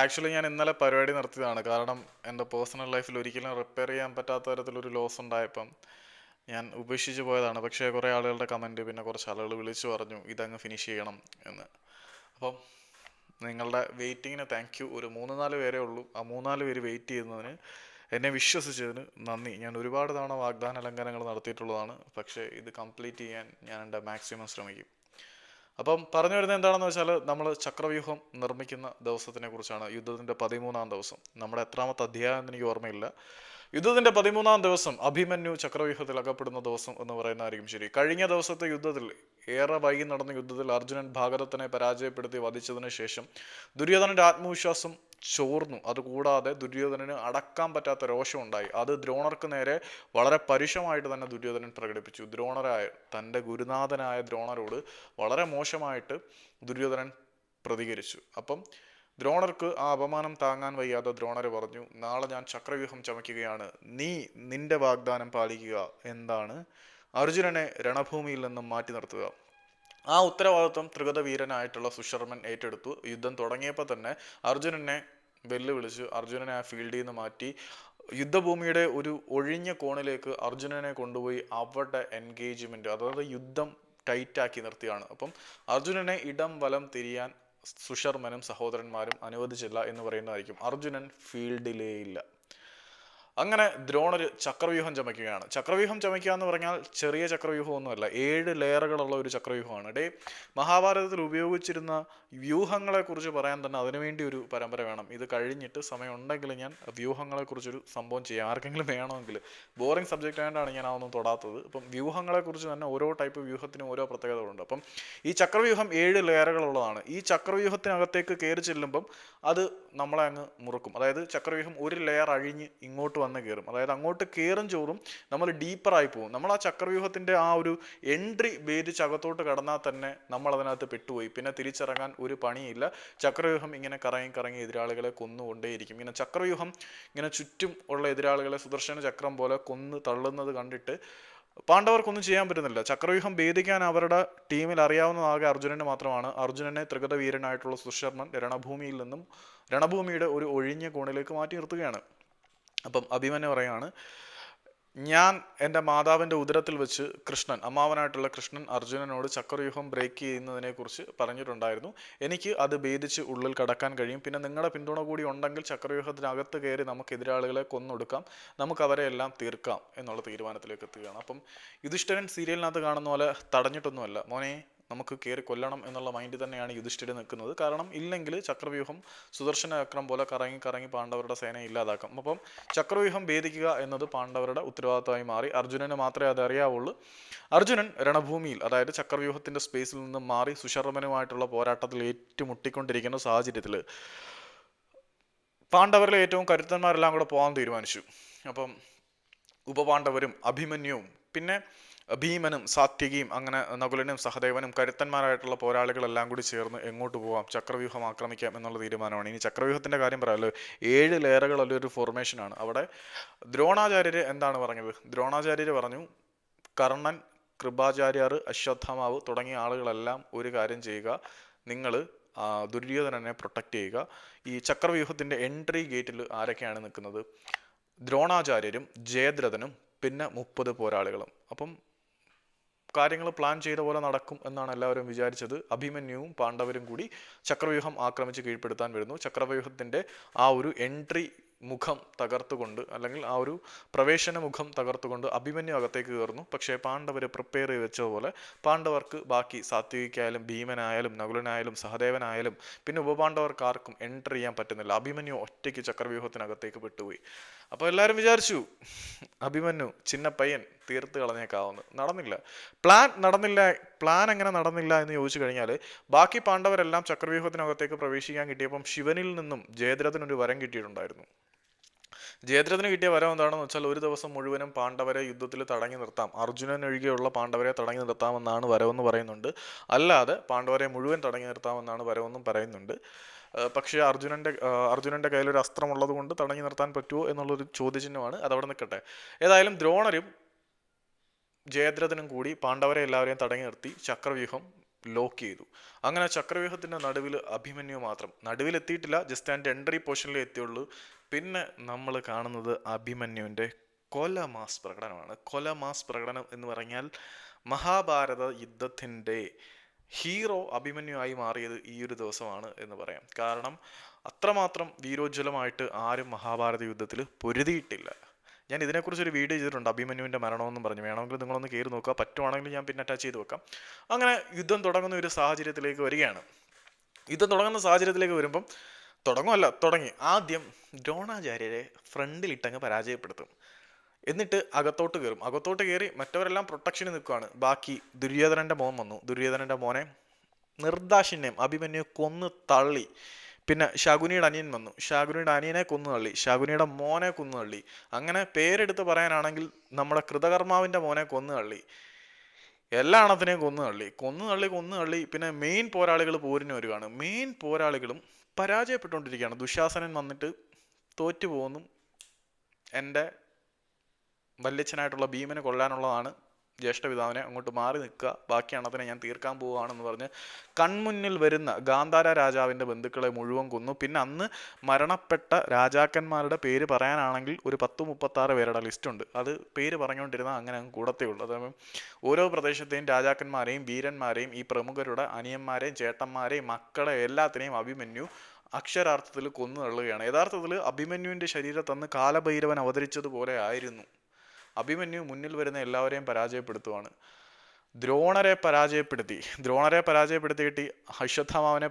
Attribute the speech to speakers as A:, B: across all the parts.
A: Actually ഞാൻ ഇന്നലെ പരിപാടി നിർത്തിയതാണ്. കാരണം എൻ്റെ പേഴ്സണൽ ലൈഫിൽ ഒരിക്കലും റിപ്പയർ ചെയ്യാൻ പറ്റാത്ത തരത്തിലൊരു ലോസ് ഉണ്ടായപ്പം ഞാൻ ഉപേക്ഷിച്ച് പോയതാണ്. പക്ഷേ കുറേ ആളുകളുടെ കമൻറ്റ്, പിന്നെ കുറച്ച് ആളുകൾ വിളിച്ചു പറഞ്ഞു ഇതങ്ങ് ഫിനിഷ് ചെയ്യണം എന്ന്. അപ്പം നിങ്ങളുടെ വെയിറ്റിങ്ങിന് താങ്ക് യു. ഒരു 3-4 പേരേ ഉള്ളൂ. ആ 3-4 പേര് വെയിറ്റ് ചെയ്യുന്നതിന്, എന്നെ വിശ്വസിച്ചതിന് നന്ദി. ഞാൻ ഒരുപാട് തവണ വാഗ്ദാന ലംഘനങ്ങൾ നടത്തിയിട്ടുള്ളതാണ്. പക്ഷേ ഇത് കംപ്ലീറ്റ് ചെയ്യാൻ ഞാൻ എൻ്റെ മാക്സിമം ശ്രമിക്കും. അപ്പം പറഞ്ഞു വരുന്നത് എന്താണെന്ന് വെച്ചാൽ, നമ്മൾ ചക്രവ്യൂഹം നിർമ്മിക്കുന്ന ദിവസത്തിനെ കുറിച്ചാണ്. യുദ്ധത്തിൻ്റെ 13-ാം ദിവസം, നമ്മുടെ എത്രാമത്തെ അധ്യായം എന്ന് എനിക്ക് ഓർമ്മയില്ല. യുദ്ധത്തിൻ്റെ 13-ാം ദിവസം അഭിമന്യു ചക്രവ്യൂഹത്തിൽ അകപ്പെടുന്ന ദിവസം എന്ന് പറയുന്നതായിരിക്കും ശരി. കഴിഞ്ഞ ദിവസത്തെ യുദ്ധത്തിൽ, ഏറെ വൈകി നടന്ന യുദ്ധത്തിൽ അർജുനൻ ഭാഗവതത്തിനെ പരാജയപ്പെടുത്തി വധിച്ചതിന് ശേഷം ദുര്യോധനന്റെ ആത്മവിശ്വാസം ചോർന്നു. അതുകൂടാതെ ദുര്യോധനന് അടക്കാൻ പറ്റാത്ത രോഷമുണ്ടായി. അത് ദ്രോണർക്ക് നേരെ വളരെ പരുഷമായിട്ട് തന്നെ ദുര്യോധനൻ പ്രകടിപ്പിച്ചു. തൻ്റെ ഗുരുനാഥനായ ദ്രോണരോട് വളരെ മോശമായിട്ട് ദുര്യോധനൻ പ്രതികരിച്ചു. അപ്പം ദ്രോണർക്ക് ആ അപമാനം താങ്ങാൻ വയ്യാതെ ദ്രോണർ പറഞ്ഞു, നാളെ ഞാൻ ചക്രവ്യൂഹം ചമയ്ക്കുകയാണ്, നീ നിന്റെ വാഗ്ദാനം പാലിക്കുക. എന്താണ്? അർജുനനെ രണഭൂമിയിൽ നിന്നും മാറ്റി നിർത്തുക. ആ ഉത്തരവാദിത്വം തൃഗതവീരനായിട്ടുള്ള സുശർമൻ ഏറ്റെടുത്തു. യുദ്ധം തുടങ്ങിയപ്പോൾ തന്നെ അർജുനനെ വെല്ലുവിളിച്ചു. അർജുനനെ ആ ഫീൽഡിൽ നിന്ന് മാറ്റി യുദ്ധഭൂമിയുടെ ഒരു ഒഴിഞ്ഞ കോണിലേക്ക് അർജുനനെ കൊണ്ടുപോയി അവിടെ എൻഗേജ്മെന്റ്, അതായത് യുദ്ധം ടൈറ്റാക്കി നിർത്തിയാണ്. അപ്പം അർജുനനെ ഇടം വലം തിരിയാൻ സുശർമനും സഹോദരന്മാരും അനുവദിച്ചില്ല എന്ന് പറയുന്നതായിരിക്കും. അർജുനൻ ഫീൽഡിലേ ഇല്ല. അങ്ങനെ ദ്രോണർ ചക്രവ്യൂഹം ചമയ്ക്കുകയാണ്. ചക്രവ്യൂഹം ചമയ്ക്കുക എന്ന് പറഞ്ഞാൽ ചെറിയ ചക്രവ്യൂഹം ഒന്നുമല്ല, 7 ലെയറുകളുള്ള ഒരു ചക്രവ്യൂഹമാണ്. മഹാഭാരതത്തിൽ ഉപയോഗിച്ചിരുന്ന വ്യൂഹങ്ങളെ കുറിച്ച് പറയാൻ തന്നെ അതിനുവേണ്ടി ഒരു പരമ്പര വേണം. ഇത് കഴിഞ്ഞിട്ട് സമയം ഉണ്ടെങ്കിൽ ഞാൻ വ്യൂഹങ്ങളെ കുറിച്ചൊരു സംഭവം ചെയ്യാം. ആർക്കെങ്കിലും വേണമെങ്കിൽ. ബോറിംഗ് സബ്ജക്റ്റ് ആയതുകൊണ്ടാണ് ഞാൻ അതൊന്നും തൊടാത്തത്. അപ്പം വ്യൂഹങ്ങളെ കുറിച്ച് തന്നെ ഓരോ ടൈപ്പ് വ്യൂഹത്തിനും ഓരോ പ്രത്യേകതകളുണ്ട്. അപ്പം ഈ ചക്രവ്യൂഹം 7 ലെയറുകളുള്ളതാണ്. ഈ ചക്രവ്യൂഹത്തിനകത്തേക്ക് കയറി ചെല്ലുമ്പം അത് നമ്മളെ അങ്ങ് മുറുക്കും. അതായത് ചക്രവ്യൂഹം ഒരു ലെയർ അഴിഞ്ഞ് ഇങ്ങോട്ട് വന്ന് കയറും. അതായത് അങ്ങോട്ട് കയറും ചോറും നമ്മൾ ഡീപ്പറായി പോകും. നമ്മൾ ആ ചക്രവ്യൂഹത്തിൻ്റെ ആ ഒരു എൻട്രി ഭേദിച്ച് അകത്തോട്ട് കടന്നാൽ തന്നെ നമ്മൾ അതിനകത്ത് പെട്ടുപോയി. പിന്നെ തിരിച്ചിറങ്ങാൻ ഒരു പണിയില്ല. ചക്രവ്യൂഹം ഇങ്ങനെ കറങ്ങി കറങ്ങി എതിരാളികളെ കൊന്നുകൊണ്ടേയിരിക്കും. ഇങ്ങനെ ചക്രവ്യൂഹം ഇങ്ങനെ ചുറ്റും ഉള്ള എതിരാളികളെ സുദർശന ചക്രം പോലെ കൊന്ന് തള്ളുന്നത് കണ്ടിട്ട് പാണ്ഡവർക്കൊന്നും ചെയ്യാൻ പറ്റുന്നില്ല. ചക്രവ്യൂഹം ഭേദിക്കാൻ അവരുടെ ടീമിൽ അറിയാവുന്നതാകെ അർജുനന് മാത്രമാണ്. അർജുനനെ തൃഗതവീരനായിട്ടുള്ള സുശർമൻ രണഭൂമിയുടെ ഒരു ഒഴിഞ്ഞ കോണിലേക്ക് മാറ്റി നിർത്തുകയാണ്. അപ്പം അഭിമന്യു പറയാണ്, ഞാൻ എൻ്റെ മാതാവിൻ്റെ ഉദരത്തിൽ വെച്ച് കൃഷ്ണൻ, അമ്മാവനായിട്ടുള്ള കൃഷ്ണൻ അർജുനനോട് ചക്രവ്യൂഹം ബ്രേക്ക് ചെയ്യുന്നതിനെ കുറിച്ച് പറഞ്ഞിട്ടുണ്ടായിരുന്നു. എനിക്ക് അത് ഭേദിച്ച് ഉള്ളിൽ കടക്കാൻ കഴിയും. പിന്നെ നിങ്ങളുടെ പിന്തുണ കൂടി ഉണ്ടെങ്കിൽ ചക്രവ്യൂഹത്തിനകത്ത് കയറി നമുക്ക് എതിരാളികളെ കൊന്നൊടുക്കാം, നമുക്ക് അവരെ എല്ലാം തീർക്കാം എന്നുള്ള തീരുമാനത്തിലേക്ക് എത്തുകയാണ്. അപ്പം യുധിഷ്ഠിരൻ സീരിയലിനകത്ത് കാണുന്ന പോലെ തടഞ്ഞിട്ടൊന്നുമല്ല, മോനെ നമുക്ക് കയറി കൊല്ലണം എന്നുള്ള മൈൻഡ് തന്നെയാണ് യുധിഷ്ഠിരൻ നിൽക്കുന്നത്. കാരണം ഇല്ലെങ്കിൽ ചക്രവ്യൂഹം സുദർശന ചക്രം പോലെ കറങ്ങി കറങ്ങി പാണ്ഡവരുടെ സേനയെ ഇല്ലാതാക്കാം. അപ്പം ചക്രവ്യൂഹം ഭേദിക്കുക എന്നത് പാണ്ഡവരുടെ ഉത്തരവാദിത്തമായി മാറി. അർജുനന് മാത്രമേ അത് അറിയാവുള്ളൂ. അർജുനൻ രണഭൂമിയിൽ, അതായത് ചക്രവ്യൂഹത്തിന്റെ സ്പേസിൽ നിന്നും മാറി സുശർമനുമായിട്ടുള്ള പോരാട്ടത്തിൽ ഏറ്റുമുട്ടിക്കൊണ്ടിരിക്കുന്ന സാഹചര്യത്തിൽ പാണ്ഡവരിലെ ഏറ്റവും കരുത്തന്മാരെല്ലാം കൂടെ പോകാൻ തീരുമാനിച്ചു. അപ്പം ഉപപാണ്ഡവരും അഭിമന്യുവും പിന്നെ ഭീമനും സാത്യകിയും അങ്ങനെ നകുലനും സഹദേവനും കരുത്തന്മാരായിട്ടുള്ള പോരാളികളെല്ലാം കൂടി ചേർന്ന് എങ്ങോട്ട് പോകാം, ചക്രവ്യൂഹം ആക്രമിക്കാം എന്നുള്ള തീരുമാനമാണ്. ഇനി ചക്രവ്യൂഹത്തിന്റെ കാര്യം പറയാമല്ലോ, 7 ലെയറുകളുള്ള ഒരു ഫോർമേഷനാണ്. അവിടെ ദ്രോണാചാര്യര് എന്താണ് പറഞ്ഞത്? ദ്രോണാചാര്യര് പറഞ്ഞു, കർണൻ, കൃപാചാര്യർ, അശ്വത്ഥമാവ് തുടങ്ങിയ ആളുകളെല്ലാം ഒരു കാര്യം ചെയ്യുക, നിങ്ങൾ ദുര്യോധനനെ പ്രൊട്ടക്റ്റ് ചെയ്യുക. ഈ ചക്രവ്യൂഹത്തിന്റെ എൻട്രി ഗേറ്റിൽ ആരൊക്കെയാണ് നിൽക്കുന്നത്? ദ്രോണാചാര്യരും ജയദ്രഥനും പിന്നെ 30 പോരാളികളും. അപ്പം കാര്യങ്ങൾ പ്ലാൻ ചെയ്ത പോലെ നടക്കും എന്നാണ് എല്ലാവരും വിചാരിച്ചത്. അഭിമന്യുവും പാണ്ഡവരും കൂടി ചക്രവ്യൂഹം ആക്രമിച്ച് കീഴ്പ്പെടുത്താൻ വരുന്നു. ചക്രവ്യൂഹത്തിന്റെ ആ ഒരു എൻട്രി മുഖം തകർത്തുകൊണ്ട്, അല്ലെങ്കിൽ ആ ഒരു പ്രവേശന മുഖം തകർത്തുകൊണ്ട് അഭിമന്യു അകത്തേക്ക് കയറുന്നു. പക്ഷേ പാണ്ഡവർ പ്രിപ്പയർ ചെയ്ത് വെച്ചതുപോലെ പാണ്ഡവർക്ക് ബാക്കി സാത്വികായാലും ഭീമനായാലും നകുലനായാലും സഹദേവനായാലും പിന്നെ ഉപപാണ്ഡവർക്ക് ആർക്കും എൻട്രി ചെയ്യാൻ പറ്റുന്നില്ല. അഭിമന്യു ഒറ്റയ്ക്ക് ചക്രവ്യൂഹത്തിനകത്തേക്ക് പെട്ടുപോയി. അപ്പോൾ എല്ലാവരും വിചാരിച്ചു അഭിമന്യു ചിന്ന പയ്യൻ തീർത്ത് കളഞ്ഞേക്കാവുന്നു. നടന്നില്ല. പ്ലാൻ എങ്ങനെ നടന്നില്ല എന്ന് ചോദിച്ചു കഴിഞ്ഞാൽ, ബാക്കി പാണ്ഡവരെല്ലാം ചക്രവ്യൂഹത്തിനകത്തേക്ക് പ്രവേശിക്കാൻ കിട്ടിയപ്പം ശിവനിൽ നിന്നും ജയദ്രഥനൊരു വരം കിട്ടിയിട്ടുണ്ടായിരുന്നു. ജയദ്രഥന് കിട്ടിയ വരം എന്താണെന്ന് വെച്ചാൽ, ഒരു ദിവസം മുഴുവനും പാണ്ഡവരെ യുദ്ധത്തിൽ തടഞ്ഞു നിർത്താം, അർജുനൻ ഒഴികെയുള്ള പാണ്ഡവരെ തടഞ്ഞു നിർത്താമെന്നാണ് വരവെന്ന് പറയുന്നുണ്ട്. അല്ലാതെ പാണ്ഡവരെ മുഴുവൻ തടഞ്ഞു നിർത്താമെന്നാണ് വരവെന്നും പറയുന്നുണ്ട്. പക്ഷേ അർജുനന്റെ കയ്യിൽ ഒരു അസ്ത്രമുള്ളത് കൊണ്ട് തടഞ്ഞു നിർത്താൻ പറ്റുമോ എന്നുള്ളൊരു ചോദ്യചിഹ്നമാണ്. അതവിടെ നിൽക്കട്ടെ. ഏതായാലും ദ്രോണരും ജയദ്രഥനും കൂടി പാണ്ഡവരെ എല്ലാവരെയും തടഞ്ഞു നിർത്തി ചക്രവ്യൂഹം ലോക്ക് ചെയ്തു. അങ്ങനെ ചക്രവ്യൂഹത്തിന്റെ നടുവിൽ അഭിമന്യു മാത്രം. നടുവിലെത്തിയിട്ടില്ല, ജസ്റ്റ് അതിൻ്റെ എൻട്രി പോർഷനിലേ എത്തിയുള്ളൂ. പിന്നെ നമ്മൾ കാണുന്നത് അഭിമന്യുവിൻ്റെ കൊലമാസ് പ്രകടനമാണ്. കൊലമാസ് പ്രകടനം എന്ന് പറഞ്ഞാൽ മഹാഭാരത യുദ്ധത്തിൻ്റെ ഹീറോ അഭിമന്യു ആയി മാറിയത് ഈ ഒരു ദിവസമാണ് എന്ന് പറയാം. കാരണം അത്രമാത്രം വീരോജ്വലമായിട്ട് ആരും മഹാഭാരത യുദ്ധത്തിൽ പൊരുതിയിട്ടില്ല. ഞാൻ ഇതിനെക്കുറിച്ചൊരു വീഡിയോ ചെയ്തിട്ടുണ്ട്, അഭിമന്യുവിൻ്റെ മരണമെന്നും പറഞ്ഞു. വേണമെങ്കിൽ നിങ്ങളൊന്ന് കയറി നോക്കുക, പറ്റുവാണെങ്കിൽ ഞാൻ പിന്നെ അറ്റാച്ച് ചെയ്ത് വെക്കാം. അങ്ങനെ യുദ്ധം തുടങ്ങുന്ന ഒരു സാഹചര്യത്തിലേക്ക് വരികയാണ്. യുദ്ധം തുടങ്ങുന്ന സാഹചര്യത്തിലേക്ക് വരുമ്പം തുടങ്ങി ആദ്യം ദ്രോണാചാര്യരെ ഫ്രണ്ടിലിട്ടങ്ങ് പരാജയപ്പെടുത്തും. എന്നിട്ട് അകത്തോട്ട് കയറി മറ്റവരെല്ലാം പ്രൊട്ടക്ഷന് നിൽക്കുകയാണ്. ബാക്കി ദുര്യോധനന്റെ മോൻ വന്നു. ദുര്യോധനന്റെ മോനെ നിർദാക്ഷിണ്യം അഭിമന്യു കൊന്ന് തള്ളി. പിന്നെ ശകുനിയുടെ അനിയൻ വന്നു. ശകുനിയുടെ അനിയനെ കൊന്നു തള്ളി. ശകുനിയുടെ മോനെ കൊന്നു തള്ളി. അങ്ങനെ പേരെടുത്ത് പറയാനാണെങ്കിൽ നമ്മുടെ കൃതകർമാവിന്റെ മോനെ കൊന്നു തള്ളി. എല്ലാ എണ്ണത്തിനെയും കൊന്നു തള്ളി. പിന്നെ മെയിൻ പോരാളികൾ പോരിന് വരികയാണ്. മെയിൻ പോരാളികളും പരാജയപ്പെട്ടുകൊണ്ടിരിക്കുകയാണ്. ദുശാസനൻ വന്നിട്ട് തോറ്റു പോകുന്നു. എൻ്റെ വല്യച്ഛനായിട്ടുള്ള ഭീമനെ കൊല്ലാനുള്ളതാണ്, ജ്യേഷ്ഠപിതാവിനെ അങ്ങോട്ട് മാറി നിൽക്കുക, ബാക്കി എണ്ണത്തിനെ ഞാൻ തീർക്കാൻ പോവുകയാണെന്ന് പറഞ്ഞ് കൺമുന്നിൽ വരുന്ന ഗാന്ധാര രാജാവിൻ്റെ ബന്ധുക്കളെ മുഴുവൻ കൊന്നു. പിന്നെ അന്ന് മരണപ്പെട്ട രാജാക്കന്മാരുടെ പേര് പറയാനാണെങ്കിൽ ഒരു 10-36 പേരുടെ ലിസ്റ്റുണ്ട്. അത് പേര് പറഞ്ഞുകൊണ്ടിരുന്നാൽ അങ്ങനെ അങ്ങ് കൂടത്തേ ഉള്ളൂ. അതായത് ഓരോ പ്രദേശത്തെയും രാജാക്കന്മാരെയും വീരന്മാരെയും ഈ പ്രമുഖരുടെ അനിയന്മാരെയും ചേട്ടന്മാരെയും മക്കളെ എല്ലാത്തിനെയും അഭിമന്യു അക്ഷരാർത്ഥത്തിൽ കൊന്നു തള്ളുകയാണ്. യഥാർത്ഥത്തിൽ അഭിമന്യുവിൻ്റെ ശരീരത്തന്ന് കാലഭൈരവൻ അവതരിച്ചതുപോലെ ആയിരുന്നു. അഭിമന്യു മുന്നിൽ വരുന്ന എല്ലാവരെയും പരാജയപ്പെടുത്തുവാണ്. ദ്രോണരെ പരാജയപ്പെടുത്തിയിട്ട് അശ്വത്ഥാമാവനെ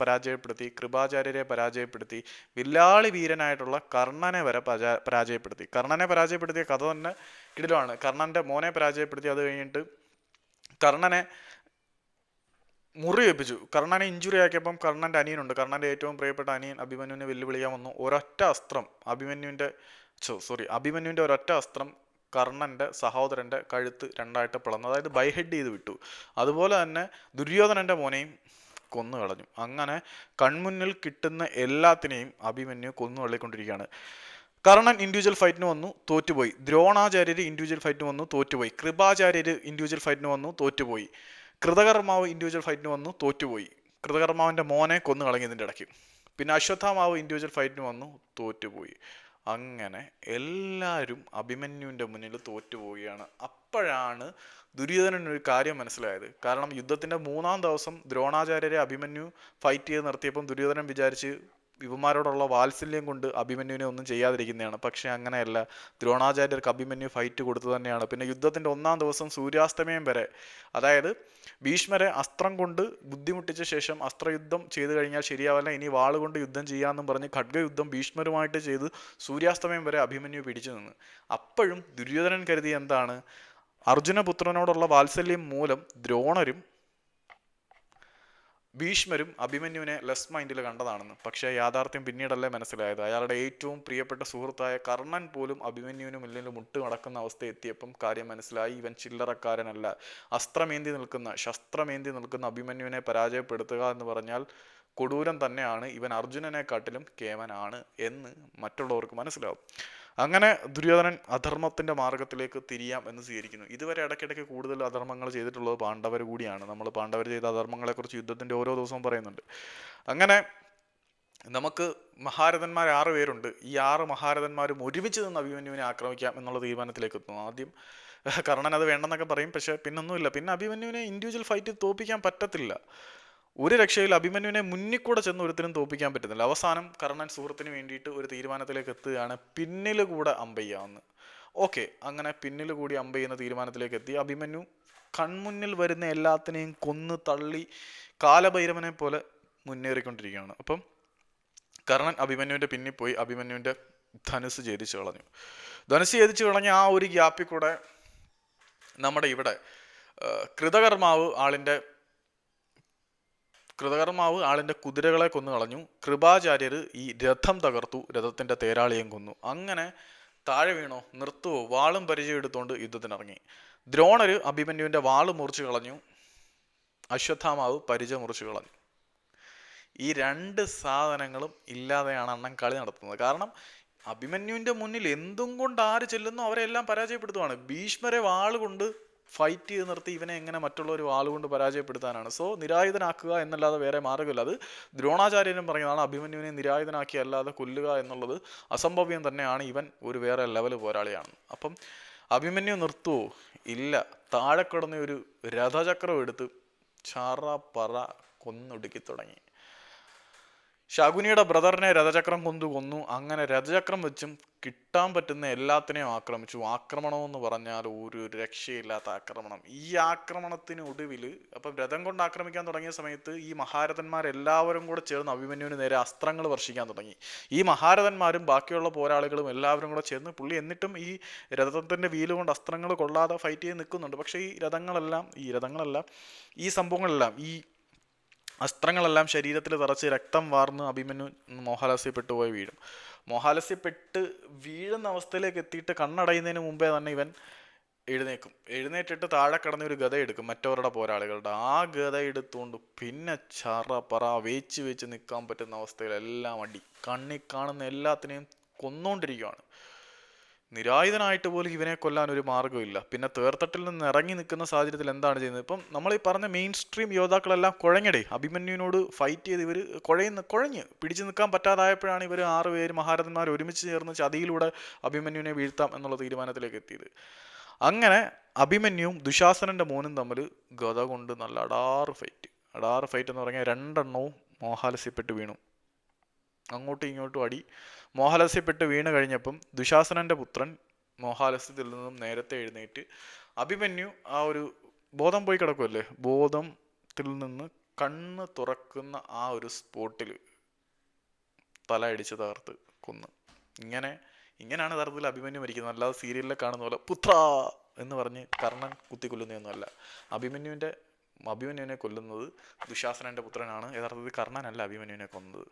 A: പരാജയപ്പെടുത്തി, കൃപാചാര്യരെ പരാജയപ്പെടുത്തി, വില്ലാളി വീരനായിട്ടുള്ള കർണനെ വരെ പരാജയപ്പെടുത്തി. കർണനെ പരാജയപ്പെടുത്തിയ കഥ തന്നെ കിടിലമാണ്. കർണന്റെ മോനെ പരാജയപ്പെടുത്തി. അത് കഴിഞ്ഞിട്ട് കർണനെ മുറിവേൽപ്പിച്ചു. കർണനെ ഇഞ്ചുറി ആക്കിയപ്പം കർണന്റെ അനിയനുണ്ട്. കർണന്റെ ഏറ്റവും പ്രിയപ്പെട്ട അനിയൻ അഭിമന്യുവിനെ വെല്ലുവിളിക്കാൻ വന്നു. അഭിമന്യുവിന്റെ ഒരൊറ്റ അസ്ത്രം കർണന്റെ സഹോദരന്റെ കഴുത്ത് രണ്ടായിട്ട് പിളർന്നു. അതായത് ബൈഹെഡ് ചെയ്ത് വിട്ടു. അതുപോലെ തന്നെ ദുര്യോധനന്റെ മോനെയും കൊന്നു കളഞ്ഞു. അങ്ങനെ കൺമുന്നിൽ കിട്ടുന്ന എല്ലാത്തിനെയും അഭിമന്യു കൊന്നു തള്ളിക്കൊണ്ടിരിക്കുകയാണ്. കർണൻ ഇൻഡിവിജ്വൽ ഫൈറ്റിന് വന്നു, തോറ്റുപോയി. ദ്രോണാചാര്യർ ഇൻഡിവിജ്വൽ ഫൈറ്റിന് വന്നു, തോറ്റുപോയി. കൃപാചാര്യർ ഇൻഡിവിജ്വൽ ഫൈറ്റിന് വന്നു, തോറ്റുപോയി. കൃതകർമാവ് ഇൻഡിവിജ്വൽ ഫൈറ്റിന് വന്നു, തോറ്റുപോയി. കൃതകർമാവിൻ്റെ മോനെ കൊന്നു കളഞ്ഞതിൻ്റെ ഇടയ്ക്ക്. പിന്നെ അശ്വത്ഥാമാവ് ഇൻഡിവിജ്വൽ ഫൈറ്റിന് വന്നു, തോറ്റുപോയി. അങ്ങനെ എല്ലാവരും അഭിമന്യുവിൻ്റെ മുന്നിൽ തോറ്റുപോവുകയാണ്. അപ്പോഴാണ് ദുര്യോധനൊരു കാര്യം മനസ്സിലായത്. കാരണം യുദ്ധത്തിൻ്റെ 3-ാം ദിവസം ദ്രോണാചാര്യരെ അഭിമന്യു ഫൈറ്റ് ചെയ്ത് നിർത്തിയപ്പം ദുര്യോധനൻ വിചാരിച്ച് ഇവന്മാരോടുള്ള വാത്സല്യം കൊണ്ട് അഭിമന്യുവിനെ ഒന്നും ചെയ്യാതിരിക്കുന്നതാണ്. പക്ഷെ അങ്ങനെയല്ല, ദ്രോണാചാര്യർക്ക് അഭിമന്യു ഫൈറ്റ് കൊടുത്തു തന്നെയാണ്. പിന്നെ യുദ്ധത്തിൻ്റെ 1-ാം ദിവസം സൂര്യാസ്തമയം വരെ, അതായത് ഭീഷ്മരെ അസ്ത്രം കൊണ്ട് ബുദ്ധിമുട്ടിച്ച ശേഷം അസ്ത്രയുദ്ധം ചെയ്തു കഴിഞ്ഞാൽ ശരിയാവല്ല, ഇനി വാളുകൊണ്ട് യുദ്ധം ചെയ്യാമെന്നും പറഞ്ഞ് ഖഡ്ഗയുദ്ധം ഭീഷ്മരുമായിട്ട് ചെയ്ത് സൂര്യാസ്തമയം വരെ അഭിമന്യു പിടിച്ചു നിന്ന്. അപ്പോഴും ദുര്യോധനൻ കരുതി എന്താണ്, അർജുനപുത്രനോടുള്ള വാത്സല്യം മൂലം ദ്രോണരും ഭീഷ്മരും അഭിമന്യുവിനെ ലെസ് മൈൻഡിൽ കണ്ടതാണെന്ന്. പക്ഷേ യാഥാർത്ഥ്യം പിന്നീടല്ലേ മനസ്സിലായത്. അയാളുടെ ഏറ്റവും പ്രിയപ്പെട്ട സുഹൃത്തായ കർണൻ പോലും അഭിമന്യുവിന് മുന്നിൽ മുട്ട് നടക്കുന്ന അവസ്ഥ എത്തിയപ്പം കാര്യം മനസ്സിലായി, ഇവൻ ചില്ലറക്കാരനല്ല. ശസ്ത്രമേന്തി നിൽക്കുന്ന അഭിമന്യുവിനെ പരാജയപ്പെടുത്തുക എന്ന് പറഞ്ഞാൽ കൊടൂരം തന്നെയാണ്. ഇവൻ അർജുനനെക്കാട്ടിലും കേവനാണ് എന്ന് മറ്റുള്ളവർക്ക് മനസ്സിലാവും. അങ്ങനെ ദുര്യോധനൻ അധർമ്മത്തിന്റെ മാർഗത്തിലേക്ക് തിരിയാം എന്ന് സ്വീകരിക്കുന്നു. ഇതുവരെ ഇടയ്ക്കിടയ്ക്ക് കൂടുതൽ അധർമ്മങ്ങൾ ചെയ്തിട്ടുള്ളത് പാണ്ഡവർ കൂടിയാണ്. നമ്മൾ പാണ്ഡവർ ചെയ്ത അധർമ്മങ്ങളെക്കുറിച്ച് യുദ്ധത്തിന്റെ ഓരോ ദിവസവും പറയുന്നുണ്ട്. അങ്ങനെ നമുക്ക് മഹാരഥന്മാർ 6 പേരുണ്ട്. ഈ 6 മഹാരഥന്മാരും ഒരുമിച്ച് നിന്ന് അഭിമന്യുവിനെ ആക്രമിക്കാം എന്നുള്ള തീരുമാനത്തിലേക്ക് എത്തുന്നു. ആദ്യം കർണൻ അത് വേണ്ടെന്നൊക്കെ പറയും. പക്ഷെ പിന്നൊന്നുമില്ല. പിന്നെ അഭിമന്യുവിനെ ഇൻഡിവിജ്വൽ ഫൈറ്റ് തോൽപ്പിക്കാൻ പറ്റത്തില്ല. ഒരു രക്ഷയിൽ അഭിമന്യുവിനെ മുന്നിൽ കൂടെ ചെന്ന് ഒരുത്തിനും തോൽപ്പിക്കാൻ പറ്റുന്നില്ല. അവസാനം കർണൻ സുഹൃത്തിന് വേണ്ടിയിട്ട് ഒരു തീരുമാനത്തിലേക്ക് എത്തുകയാണ്, പിന്നിൽ കൂടെ അമ്പയ്യാമെന്ന്. ഓക്കെ, അങ്ങനെ പിന്നിൽ കൂടി അമ്പയ്യുന്ന തീരുമാനത്തിലേക്ക് എത്തി. അഭിമന്യു കൺമുന്നിൽ വരുന്ന എല്ലാത്തിനെയും കൊന്ന് തള്ളി കാലഭൈരവനെ പോലെ മുന്നേറിക്കൊണ്ടിരിക്കുകയാണ്. അപ്പം കർണൻ അഭിമന്യുവിൻ്റെ പിന്നിൽ പോയി അഭിമന്യുവിൻ്റെ ധനുസ് ഛേദിച്ചു കളഞ്ഞ ആ ഒരു ഗ്യാപ്പിൽ കൂടെ നമ്മുടെ ഇവിടെ കൃതകർമാവ് ആളിൻ്റെ കുതിരകളെ കൊന്നു കളഞ്ഞു. കൃപാചാര്യർ ഈ രഥം തകർത്തു, രഥത്തിൻ്റെ തേരാളിയും കൊന്നു. അങ്ങനെ താഴെ വീണോ, നിർത്തുവോ, വാളും പരിചയം എടുത്തുകൊണ്ട് യുദ്ധത്തിനിറങ്ങി. ദ്രോണര് അഭിമന്യുവിൻ്റെ വാള് മുറിച്ചു കളഞ്ഞു, അശ്വത്ഥാമാവ് പരിച മുറിച്ചു കളഞ്ഞു. ഈ 2 സാധനങ്ങളും ഇല്ലാതെയാണ് അണ്ണൻ കളി നടത്തുന്നത്. കാരണം അഭിമന്യുവിൻ്റെ മുന്നിൽ എന്തും കൊണ്ട് ആര് ചെല്ലുന്നു അവരെല്ലാം പരാജയപ്പെടുത്തുവാണ്. ഭീഷ്മരെ വാളുകൊണ്ട് ഫൈറ്റ് ചെയ്ത് നിർത്തി ഇവനെ എങ്ങനെ മറ്റുള്ളവർ വാളുകൊണ്ട് പരാജയപ്പെടുത്താനാണ്. സോ നിരായുധനാക്കുക എന്നല്ലാതെ വേറെ മാർഗ്ഗമില്ല. അത് ദ്രോണാചാര്യനും പറയുന്നതാണ്, അഭിമന്യുവിനെ നിരായുധനാക്കി അല്ലാതെ കൊല്ലുക എന്നുള്ളത് അസംഭവ്യം തന്നെയാണ്, ഇവൻ ഒരു വേറെ ലെവൽ പോരാളിയാണ്. അപ്പം അഭിമന്യു നിർത്തുവോ? ഇല്ല. താഴെ കിടന്ന ഒരു രഥചക്രം എടുത്ത് ചറ പറ കൊന്നൊടുക്കി തുടങ്ങി. ശകുനിയുടെ ബ്രദറിനെ രഥചക്രം കൊന്നു. അങ്ങനെ രഥചക്രം വെച്ചും കിട്ടാൻ പറ്റുന്ന എല്ലാത്തിനെയും ആക്രമിച്ചു. ആക്രമണം എന്ന് പറഞ്ഞാൽ ഒരു രക്ഷയില്ലാത്ത ആക്രമണം. ഈ ആക്രമണത്തിന് ഒടുവിൽ അപ്പം രഥം കൊണ്ട് ആക്രമിക്കാൻ തുടങ്ങിയ സമയത്ത് ഈ മഹാരഥന്മാരെല്ലാവരും കൂടെ ചേർന്ന് അഭിമന്യുവിന് നേരെ അസ്ത്രങ്ങൾ വർഷിക്കാൻ തുടങ്ങി. ഈ മഹാരഥന്മാരും ബാക്കിയുള്ള പോരാളികളും എല്ലാവരും കൂടെ ചേർന്ന് പുള്ളി എന്നിട്ടും ഈ രഥത്തിന്റെ വീല് കൊണ്ട് അസ്ത്രങ്ങൾ കൊള്ളാതെ ഫൈറ്റ് ചെയ്ത് നിൽക്കുന്നുണ്ട്. പക്ഷേ ഈ സംഭവങ്ങളെല്ലാം ഈ അസ്ത്രങ്ങളെല്ലാം ശരീരത്തിൽ തറച്ച് രക്തം വാർന്ന് അഭിമന്യു മോഹാലസ്യപ്പെട്ടു പോയി വീഴും. മോഹാലസ്യപ്പെട്ട് വീഴുന്ന അവസ്ഥയിലേക്ക് എത്തിയിട്ട് കണ്ണടയുന്നതിന് മുമ്പേ തന്നെ ഇവൻ എഴുന്നേറ്റിട്ട് താഴെ കിടന്ന ഒരു ഗദ എടുക്കും, മറ്റവരുടെ പോരാളികളുടെ. ആ ഗദ എടുത്തുകൊണ്ട് പിന്നെ ചറ പറ വേച്ച് നിൽക്കാൻ പറ്റുന്ന അവസ്ഥയിൽ എല്ലാം അടി, കണ്ണി കാണുന്ന എല്ലാത്തിനെയും കൊന്നുകൊണ്ടിരിക്കുകയാണ്. നിരായുധനായിട്ട് പോലും ഇവനെ കൊല്ലാൻ ഒരു മാർഗ്ഗമില്ല. പിന്നെ തേർത്തട്ടിൽ നിന്ന് ഇറങ്ങി നിൽക്കുന്ന സാഹചര്യത്തിൽ എന്താണ് ചെയ്യുന്നത്? ഇപ്പം നമ്മൾ ഈ പറഞ്ഞ മെയിൻ സ്ട്രീം യോദ്ധാക്കളെല്ലാം കുഴങ്ങടേ, അഭിമന്യുവിനോട് ഫൈറ്റ് ചെയ്ത് ഇവർ കുഴഞ്ഞ് പിടിച്ചു നിൽക്കാൻ പറ്റാതായപ്പോഴാണ് ഇവർ 6 പേര് മഹാരഥന്മാർ ഒരുമിച്ച് ചേർന്ന് ചതിയിലൂടെ അഭിമന്യുവിനെ വീഴ്ത്താം എന്നുള്ള തീരുമാനത്തിലേക്ക് എത്തിയത്. അങ്ങനെ അഭിമന്യുവും ദുശാസനന്റെ മോനും തമ്മിൽ ഗദ കൊണ്ട് നല്ല അടാറ് ഫൈറ്റ് എന്ന് പറഞ്ഞാൽ 2 എണ്ണവും മോഹാലസ്യപ്പെട്ട് വീണു. അങ്ങോട്ടും ഇങ്ങോട്ടും അടി. മോഹാലസ്യപ്പെട്ട് വീണ് കഴിഞ്ഞപ്പം ദുശാസനന്റെ പുത്രൻ മോഹാലസ്യത്തിൽ നിന്നും നേരത്തെ എഴുന്നേറ്റ് അഭിമന്യു ആ ഒരു ബോധം പോയി കിടക്കുമല്ലേ, ബോധത്തിൽ നിന്ന് കണ്ണ് തുറക്കുന്ന ആ ഒരു സ്പോട്ടിൽ തല അടിച്ച് തകർത്ത് കൊന്നു. ഇങ്ങനെയാണ് യഥാർത്ഥത്തിൽ അഭിമന്യു മരിക്കുന്നത്. അല്ലാതെ സീരിയലിൽ കാണുന്ന പോലെ പുത്ര എന്ന് പറഞ്ഞ് കർണൻ കുത്തിക്കൊല്ലുന്നതൊന്നുമല്ല. അഭിമന്യുവിനെ കൊല്ലുന്നത് ദുശാസനന്റെ പുത്രനാണ്. യഥാർത്ഥത്തിൽ കർണനല്ല അഭിമന്യുവിനെ കൊന്നത്.